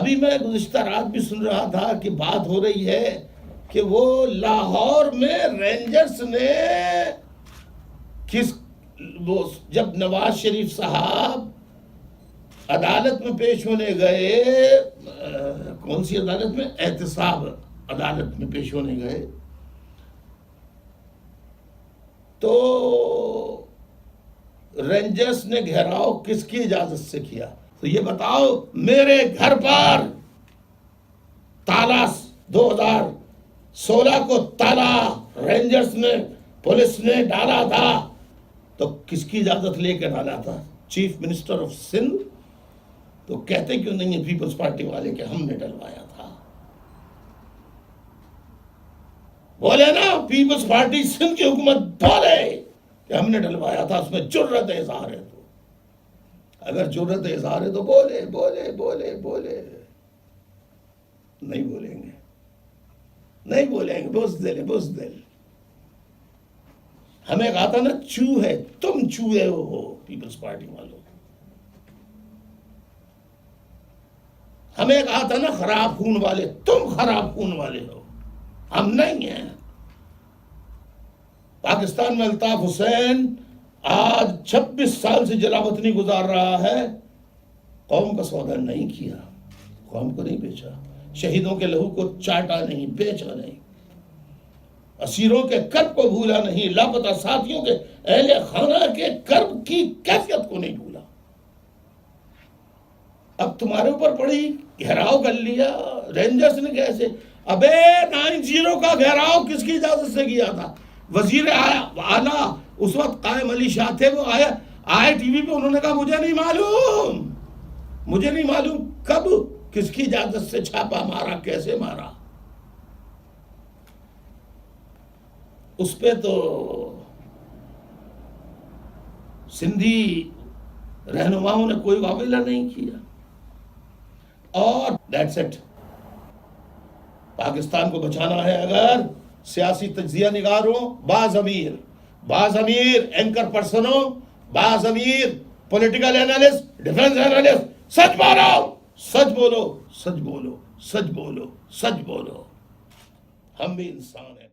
अभी मैं गुज़िश्ता रात भी सुन रहा था कि बात हो रही है कि वो लाहौर में रेंजर्स ने वो जब नवाज शरीफ साहब अदालत में पेश होने गए, कौन सी अदालत में, एहतसाब अदालत में पेश होने गए, तो रेंजर्स ने घेराव किसकी इजाजत से किया? तो ये बताओ, मेरे घर पर ताला 2016 को ताला रेंजर्स ने, पुलिस ने डाला था, तो किसकी इजाजत लेकर डाला था? Chief minister of Sindh. तो कहते क्यों नहीं है पीपल्स पार्टी वाले कि हमने डलवाया था? बोले ना, पीपल्स पार्टी सिंध की हुकूमत बोले कि हमने डलवाया था, उसमें जुर्रत इज़हार है। तो अगर जुर्रत इज़हार है तो बोले बोले बोले बोले। नहीं बोलेंगे, नहीं बोलेंगे, बुज़दिल, बुज़दिल। हमें कहा था ना, चूहे, तुम चूहे हो पीपल्स पार्टी वालों। हमें कहा था ना, खराब खून वाले, तुम खराब खून वाले हो, हम नहीं हैं। पाकिस्तान में अल्ताफ हुसैन आज 26 साल से जलावतनी गुजार रहा है, कौम का सौदा नहीं किया, कौम को नहीं बेचा, शहीदों के लहू को चाटा नहीं, बेचा नहीं, असीरों के कर्ब को भूला नहीं, लापता साथियों के अहले खाना के कर्ब की कैफियत को नहीं भूला। अब तुम्हारे ऊपर पड़ी, घेराव कर लिया रेंजर्स ने। कैसे? अबे 90 का घेराव किसकी इजाजत से किया था? वजीर आला उस वक्त कायम अली शाह थे, वो आए टीवी पे, उन्होंने कहा मुझे नहीं मालूम, मुझे नहीं मालूम कब किसकी इजाजत से छापा मारा, कैसे मारा। उस पे तो सिंधी रहनुमाओं ने कोई वाविला नहीं किया। और दैट्स इट। पाकिस्तान को बचाना है अगर सियासी तज्जिया निगारों, बाज़मीर एंकर पर्सनों, बाज़मीर पॉलिटिकल एनालिस्ट, डिफेंस एनालिस्ट, सच बोलो, सच बोलो, सच बोलो, सच बोलो, सच बोलो। हम भी इंसान हैं।